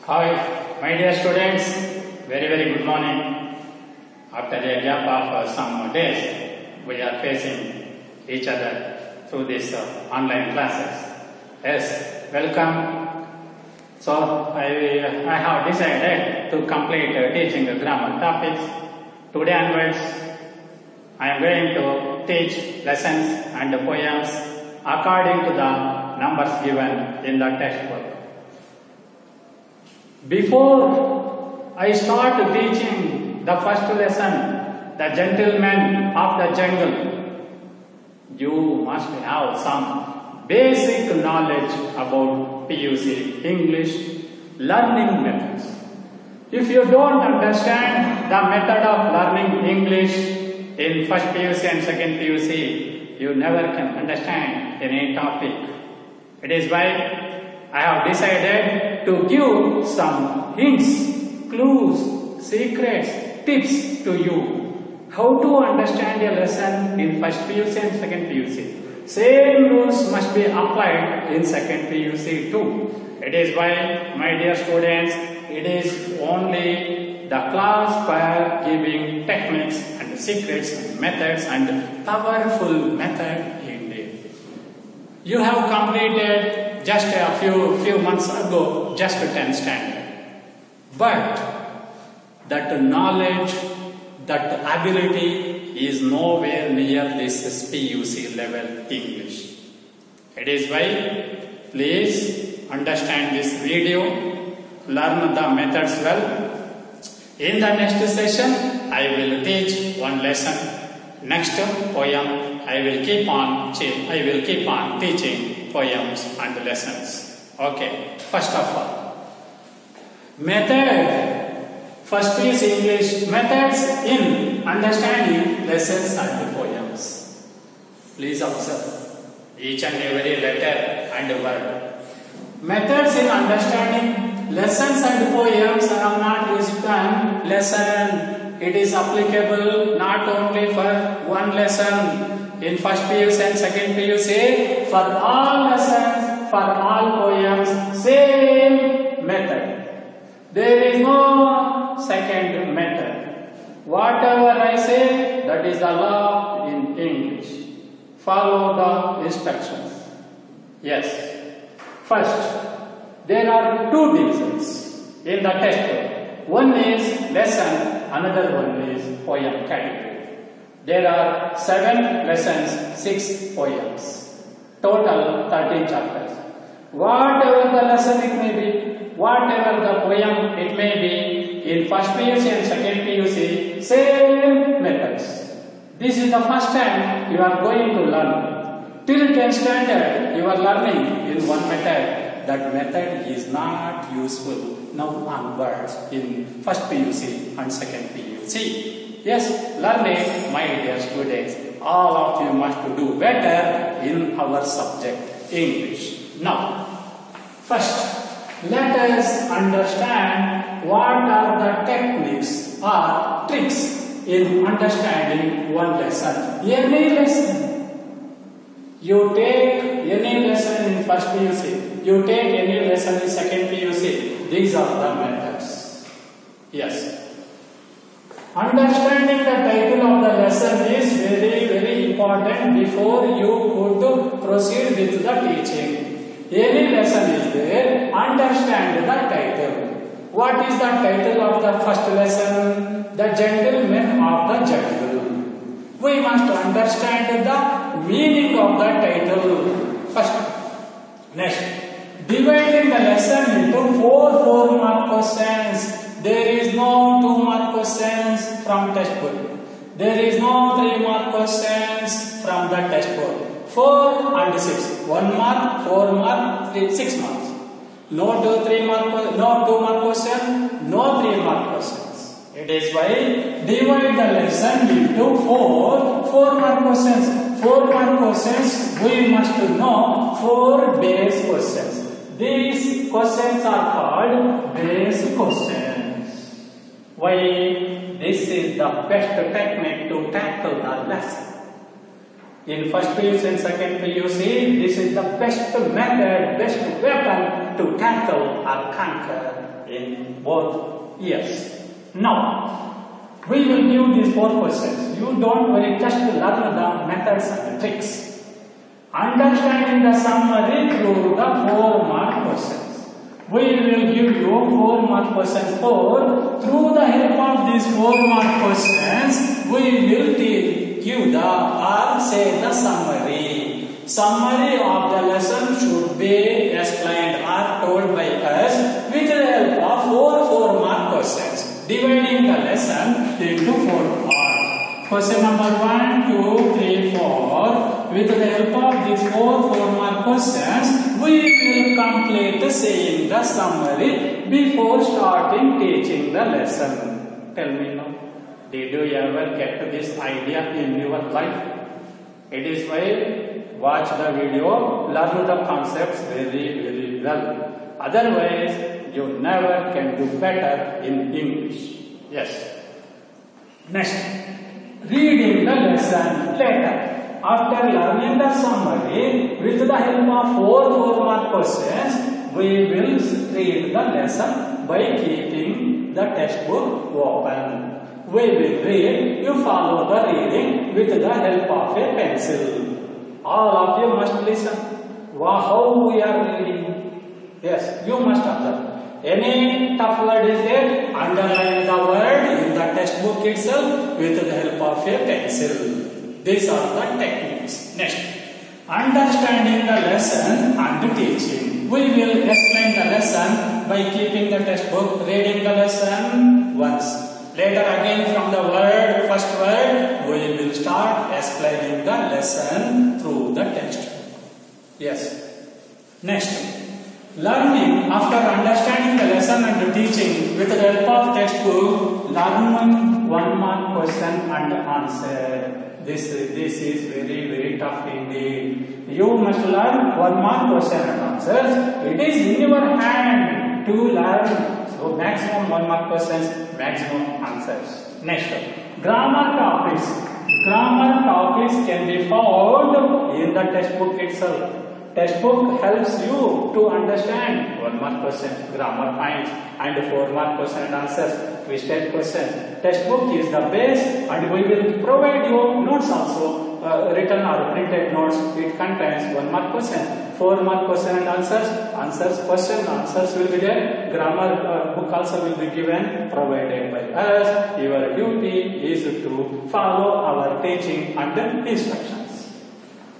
Hi, my dear students, very good morning. After a gap of some days, we are facing each other through these online classes. Yes, welcome. So, I have decided to complete teaching grammar topics. Today onwards, I am going to teach lessons and poems according to the numbers given in the textbook. Before I start teaching the first lesson, the gentleman of the jungle, you must have some basic knowledge about PUC, English learning methods. If you don't understand the method of learning English in first PUC and second PUC, you never can understand any topic. It is why I have decided to give some hints, clues, secrets, tips to you how to understand a lesson in first PUC and second PUC. Same rules must be applied in second PUC too. It is why, my dear students, it is only the class for giving techniques and secrets and methods and powerful method indeed. You have completed just a few months ago, just 10th standard. But that knowledge, that ability is nowhere near this PUC level English. It is why, please understand this video, learn the methods well. In the next session, I will teach one lesson. Next poem, I will keep on teaching poems and lessons. Okay, first of all, method. First is English methods in understanding lessons and poems. Please observe each and every letter and word. Methods in understanding lessons and poems are not written lesson. It is applicable not only for one lesson in first PUC and second PUC, for all lessons, for all poems, same method. There is no second method. Whatever I say, that is the law in English. Follow the instructions. Yes. First, there are two divisions in the textbook. One is lesson, another one is poem category. There are 7 lessons, 6 poems. Total 13 chapters. Whatever the lesson it may be, whatever the poem it may be, in first PUC and second PUC, same methods. This is the first time you are going to learn. Till 10th standard, you are learning in one method. That method is not useful now onwards in first PUC and second PUC. Yes, learn it, my dear students. All of you must do better in our subject, English. Now, first, let us understand what are the techniques or tricks in understanding one lesson. Any lesson. You take any lesson in first PUC, you take any lesson in second PUC. These are the methods. Yes. Understanding the title of the lesson is very important before you could proceed with the teaching. Any lesson is there, understand the title. What is the title of the first lesson? The gentleman of the jungle. We must understand the meaning of the title first. Next, dividing the lesson into 4 mark questions. There is no 2 mark questions from textbook. There is no 3 mark questions from the textbook. 4 and 6. 1 mark, 4 mark, 6 marks. No 2 mark question, no 3 mark questions. It is why divide the lesson into 4 mark questions. 4 mark questions, we must know 4 base questions. These questions are called base questions. Why? This is the best technique to tackle the lesson. In first PUC and second PUC, this is the best method, best weapon to tackle or conquer in both years. Now, we will give these 4 questions. You don't worry, just learn the methods and the tricks. Understanding the summary through the 4-mark questions. We will give you 4-mark questions through the help of these 4-mark questions, we will give the or say the summary. Summary of the lesson should be explained or told by us with the help of 4-mark questions, dividing the lesson into 4 parts. Question number 1, 2, 3, 4. With the help of these 4-mark questions, we will complete saying the summary before starting teaching the lesson. Tell me now, did you ever get this idea in your life? It is why watch the video, learn the concepts very well. Otherwise, you never can do better in English. Yes. Next, reading the lesson later. After learning the summary, with the help of 4-mark questions, we will read the lesson by keeping the textbook open. We will read, you follow the reading with the help of a pencil. All of you must listen. How we are reading? Yes, you must observe. Any tough word is there, underline the word in the textbook itself with the help of a pencil. These are the techniques. Next, understanding the lesson and teaching. We will explain the lesson by keeping the textbook, reading the lesson once. Later again from the first word, we will start explaining the lesson through the textbook. Yes. Next, learning after understanding the lesson and teaching with the help of textbook, learn 1-mark question and answer. This is very tough indeed. You must learn 1-mark question and answers. It is in your hand to learn. So maximum 1-mark questions, maximum answers. Next, grammar topics. Grammar topics can be found in the textbook itself. Textbook helps you to understand 1-mark questions, grammar points, and 4-mark question and answers, twisted questions. Textbook is the base, and we will provide you notes also, written or printed notes. It contains 1-mark question, 4-mark question and answers, question, answers will be there. Grammar book also will be given, provided by us. Your duty is to follow our teaching and instructions.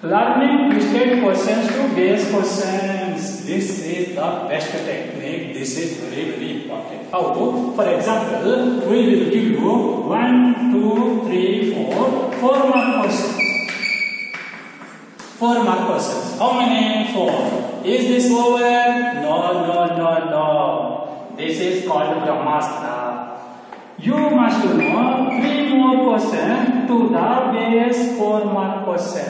Learning twisted questions to base questions. This is the best technique. This is very important. How to? For example, we will give you 1, 2, 3, 4, 4-mark questions. 4-mark questions. How many? 4. Is this over? No. This is called Brahmastra. You must know 3 more questions to the base 4-mark question.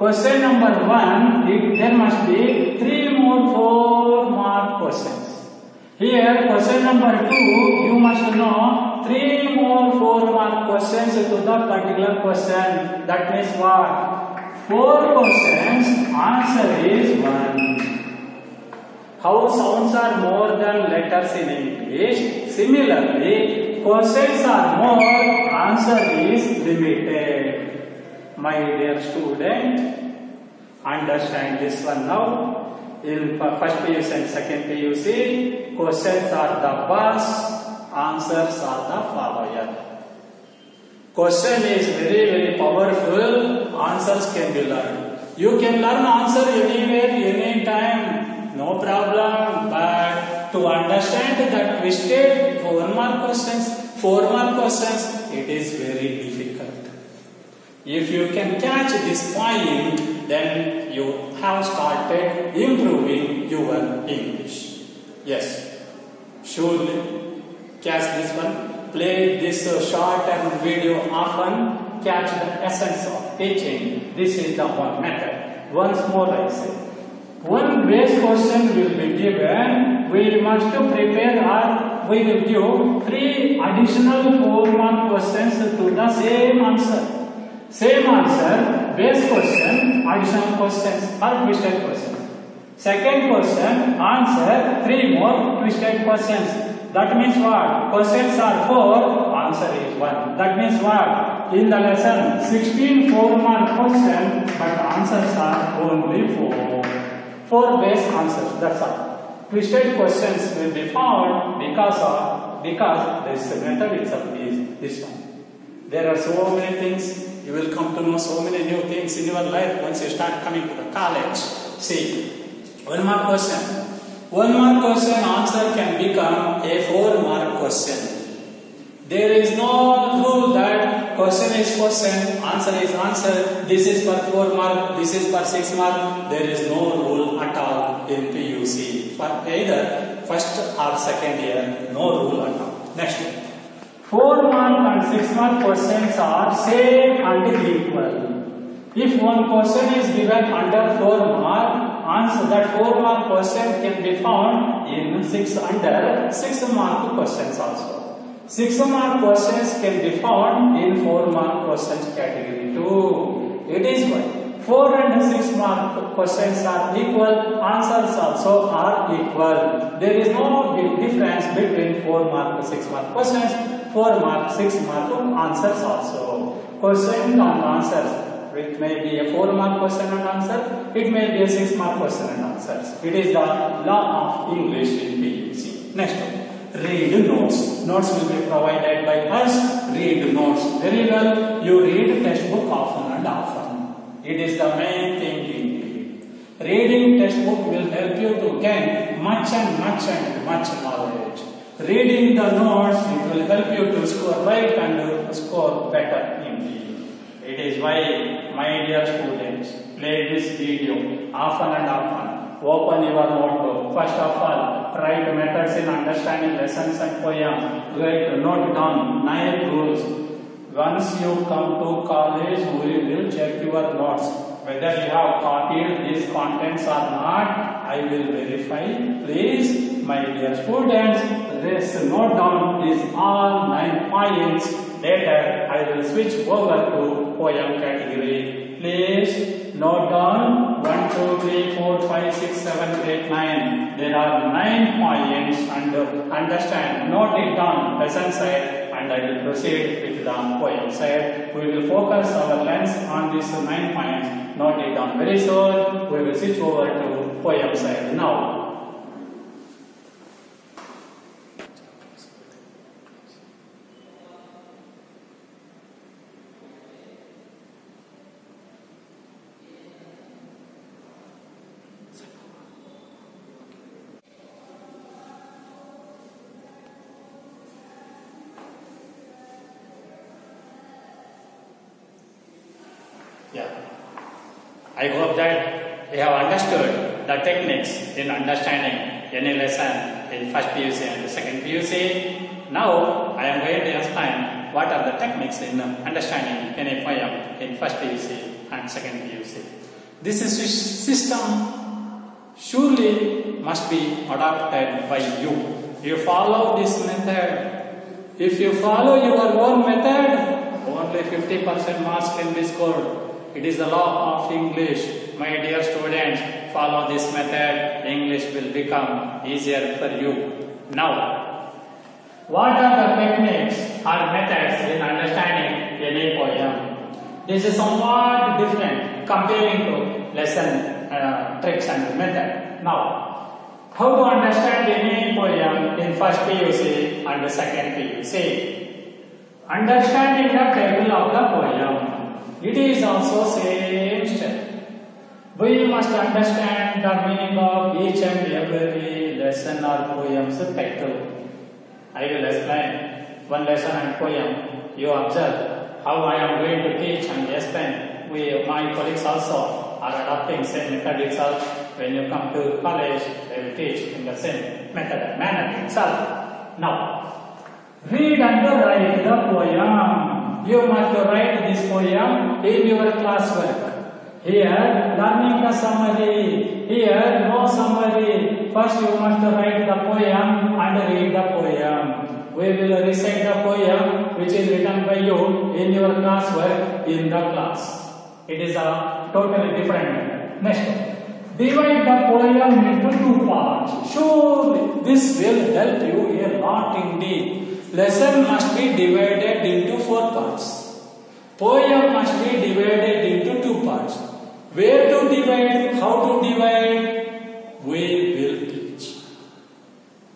Question number 1, there must be 3 more 4-mark questions. Here, question number 2, you must know 3 more 4-mark questions to the particular question. That means what? 4 questions, answer is 1. How sounds are more than letters in English? Similarly, questions are more, answer is limited. My dear student, understand this one now. In first PUC and second PUC, questions are the bus, answers are the follower. Question is very powerful, answers can be learned. You can learn answer anywhere, anytime, no problem, but to understand the twisted 4-mark questions, 4-mark questions, it is very difficult. If you can catch this point, then you have started improving your English. Yes, surely catch this one. Play this short and video often. Catch the essence of teaching. This is the one method. Once more I say, 1 base question will be given. We must prepare or we will give 3 additional 4-mark questions to the same answer. Same answer, base question, additional questions or twisted questions. Second question, answer 3 more twisted questions. That means what? Questions are 4, answer is 1. That means what? In the lesson, 16 4-mark question, but answers are only 4. 4 base answers, that's all. Twisted questions will be found because this method itself is this one. There are so many things, you will come to know so many new things in your life once you start coming to the college. See, 1-mark question. 1-mark question answer can become a 4-mark question. There is no rule that question is question, answer is answer, this is for 4 mark, this is for 6 mark. There is no rule at all in PUC. For either first or second year, no rule at all. Next one. 4-mark and 6-mark questions are same and equal. If one question is given under 4 mark, answer that 4-mark question can be found in under 6-mark questions also. 6-mark questions can be found in 4-mark questions category too. It is why 4 and 6-mark questions are equal, answers also are equal. There is no big difference between 4-mark and 6-mark questions, 4-mark, 6-mark answers also. Question and answers. It may be a 4-mark question and answer, it may be a 6-mark question and answers. It is the law of English in PUC. Next one. Read notes. Notes will be provided by us. Read notes. Very well. You read textbook often and often. It is the main thing indeed. Reading textbook will help you to gain much knowledge. Reading the notes, it will help you to score right and score better indeed. It is why, my dear students, play this video often and often. Open your notebook. First of all, write methods in understanding lessons and poems. Note down 9 rules. Once you come to college, we will check your notes. Whether you have copied these contents or not, I will verify. Please, my dear students, let's note down these all 9 points. Later, I will switch over to poem category. Please note down 1, 2, 3, 4, 5, 6, 7, 8, 9. There are 9 points and understand. Note it down lesson side and I will proceed with the poem side. We will focus our lens on these 9 points. Note it down very soon. We will switch over to poem side now. Yeah. I hope that you have understood the techniques in understanding any lesson in first PUC and second PUC. Now I am going to explain what are the techniques in understanding any poem in first PUC and second PUC. This system surely must be adopted by you. You follow this method. If you follow your own method, only 50% marks can be scored. It is the law of English. My dear students, follow this method. English will become easier for you. Now, what are the techniques or methods in understanding any poem? This is somewhat different comparing to lesson tricks and method. Now, how to understand any poem in first PUC and second PUC? Understanding the title of the poem. It is also same step. We must understand the meaning of each and every lesson or poem's title. I will explain one lesson and poem. You observe how I am going to teach and explain. My colleagues also are adopting same method itself. When you come to college, they will teach in the same method, manner itself. Now, read and write the poem. You must write this poem in your classwork. Here, learning the summary. Here, no summary. First, you must write the poem and read the poem. We will recite the poem which is written by you in your classwork in the class. It is a totally different method. Next, Divide the poem into two parts. Surely this will help you a lot indeed. Lesson must be divided into 4 parts. Poem must be divided into 2 parts. Where to divide? How to divide? We will teach.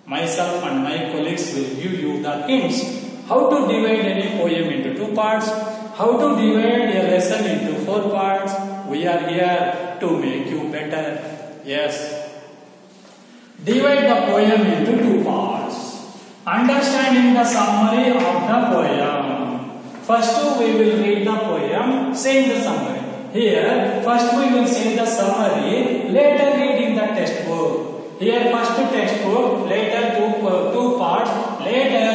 Myself and my colleagues will give you the hints. How to divide any poem into 2 parts. How to divide a lesson into 4 parts. We are here to make you better. Yes. Divide the poem into 2 parts. Understanding the summary of the poem. First we will read the poem, saying the summary. Here, first we will say the summary, later reading the textbook. Here, first textbook, later two parts, later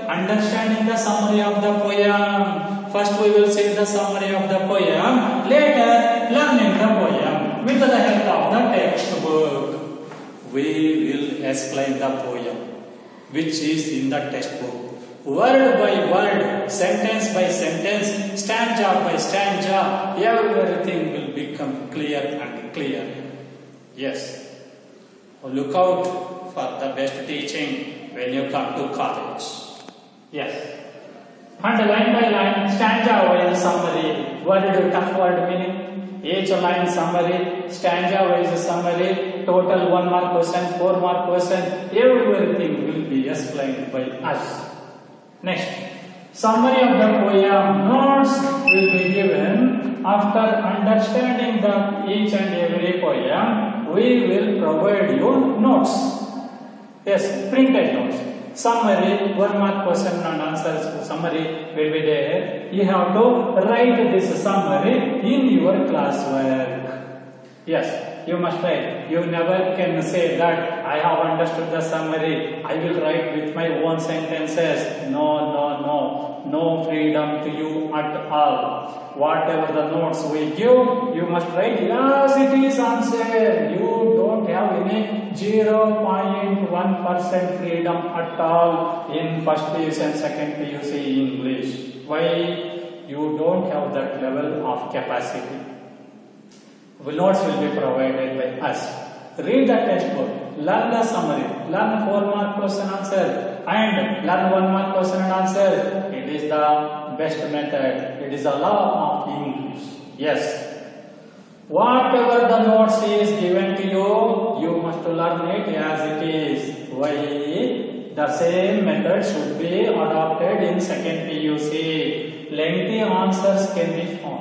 understanding the summary of the poem. First we will say the summary of the poem, later learning the poem with the help of the textbook. We will explain the poem which is in the textbook. Word by word, sentence by sentence, stanza by stanza, everything will become clear and clear. Yes. Look out for the best teaching when you come to college. Yes. And line by line, stanza wise summary, word tough word meaning, each line summary, stanza wise summary, total 1 mark question, 4 mark question, everything will be explained by us. Next, summary of the poem. Notes will be given after understanding the each and every poem. We will provide you notes. Yes, printed notes. Summary, 1 mark question and answers. Summary will be there. You have to write this summary in your classwork. Yes, you must write. You never can say that I have understood the summary. I will write with my own sentences. No freedom to you at all. Whatever the notes we give, you must write as it is answered. You don't have any 0.1% freedom at all in first PUC and second PUC English. Why? You don't have that level of capacity. Notes will be provided by us. Read the textbook, learn the summary, learn 4 mark question answer, and learn 1 mark question and answer. It is the best method. It is a law of English. Yes. Whatever the notes is given to you, you must learn it as it is. Why? The same method should be adopted in second PUC. Lengthy answers can be found.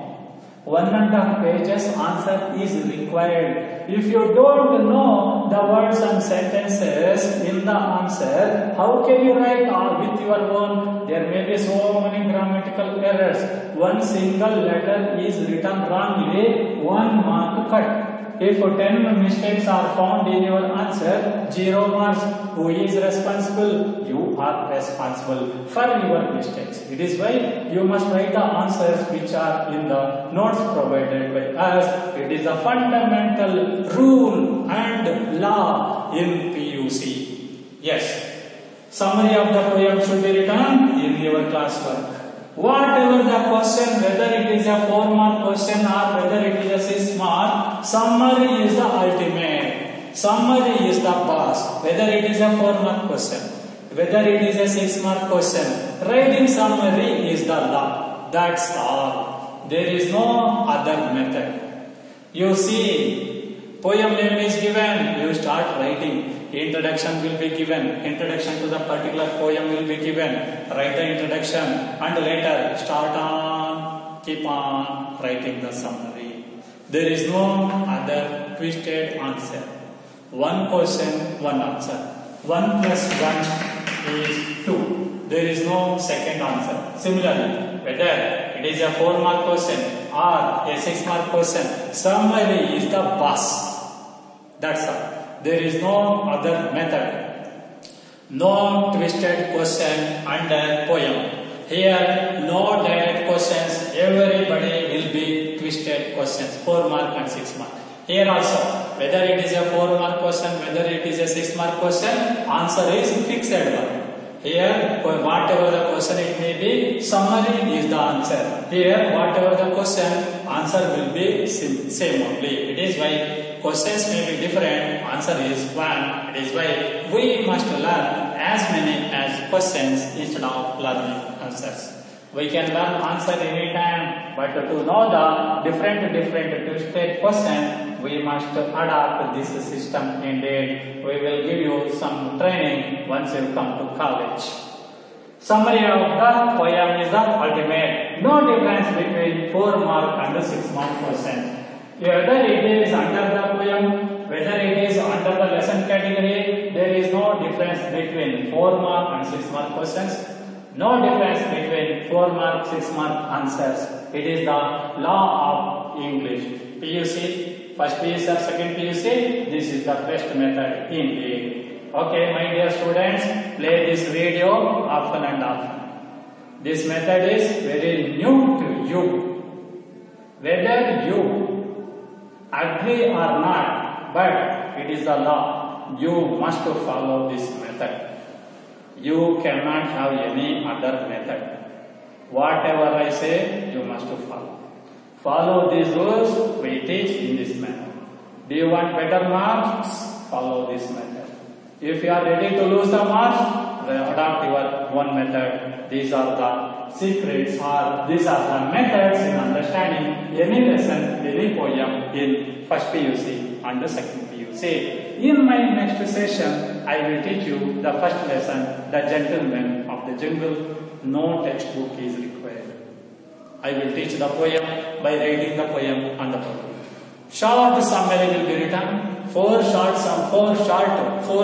1.5 pages answer is required. If you don't know the words and sentences in the answer, how can you write with your own? There may be so many grammatical errors. One single letter is written wrongly, 1 mark cut. If 10 mistakes are found in your answer, 0 marks. Who is responsible? You are responsible for your mistakes. It is why you must write the answers which are in the notes provided by us. It is a fundamental rule and law in PUC. Yes. Summary of the poem should be written in your classwork. Whatever the question, whether it is a 4 mark question or whether it is a 6 mark, summary is the ultimate. Summary is the boss. Whether it is a 4 mark question, whether it is a 6 mark question, writing summary is the law. That's all. There is no other method. You see, poem name is given, you start writing. Introduction will be given. Introduction to the particular poem will be given. Write the introduction and later start on, keep on writing the summary. There is no other twisted answer. 1 question, 1 answer. 1 plus 1 is 2. There is no second answer. Similarly, whether it is a 4 mark question or a 6 mark question, summary is the boss. That's all. There is no other method. No twisted question under poem. Here, no direct questions. Everybody will be twisted questions. 4 mark and 6 mark. Here also, whether it is a 4 mark question, whether it is a 6 mark question, answer is fixed one. Here, whatever the question it may be, summary is the answer. Here, whatever the question, answer will be same only. It is why questions may be different, answer is one. It is why we must learn as many as questions instead of learning answers. We can learn answer anytime, but to know the different two-stage question, we must adapt this system. Indeed, we will give you some training once you come to college. Summary of the poem is the ultimate. No difference between 4 mark and 6 mark question. Whether it is under the poem, whether it is under the lesson category, there is no difference between 4 mark and 6 mark questions. No difference between 4 mark, 6 mark answers. It is the law of English. PUC, first PUC or second PUC, this is the best method indeed. Okay, my dear students, play this video often and often. This method is very new to you. Whether you agree or not, but it is the law. You must follow this method. You cannot have any other method. Whatever I say, you must follow. Follow these rules we teach in this manner. Do you want better marks? Follow this method. If you are ready to lose the marks, adopt your own method. These are the secrets or these are the methods in understanding any lesson, any poem in first PUC and the second PUC. In my next session, I will teach you the first lesson, The Gentleman of the Jungle. No textbook is required. I will teach the poem by reading the poem and the poem. Short summary will be written. 4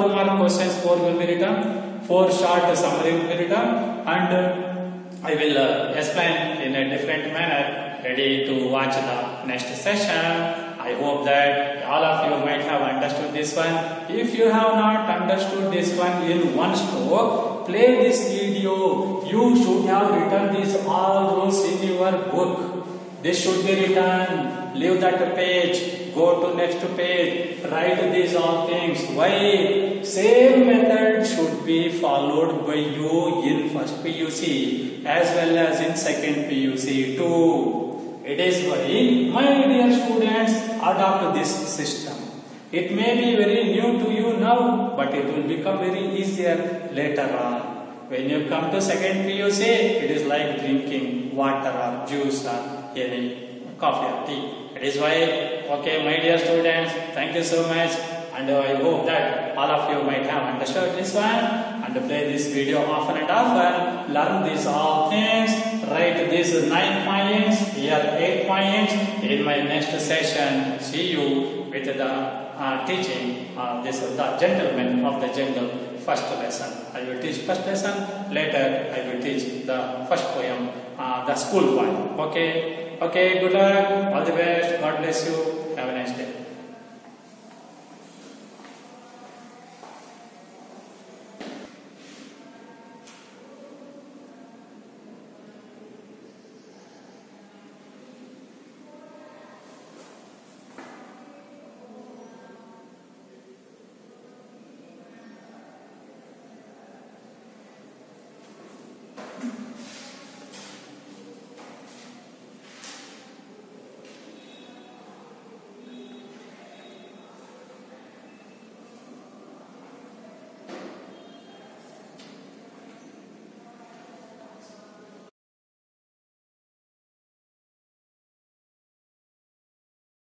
mark questions, 4 will be written. 4 short summary will be written, and I will explain in a different manner. Ready to watch the next session. I hope that all of you might have understood this one. If you have not understood this one in one stroke, play this video. You should have written these all rules in your book. This should be written. Leave that page. Go to next page. Write these all things. Why? Same method should be followed by you in first PUC as well as in second PUC too. It is why, my dear students, adopt this system. It may be very new to you now, but it will become very easier later on. When you come to second PUC, it is like drinking water or juice or any coffee or tea. It is why, okay, my dear students, thank you so much, and I hope that all of you might have understood this one. And play this video often and often. Learn these all things. Write these 9 points. Here 8 points. In my next session, see you with the teaching the Gentleman of the Jungle first lesson. I will teach first lesson. Later I will teach the first poem, the school one. Okay. Okay. Good luck. All the best. God bless you. Have a nice day.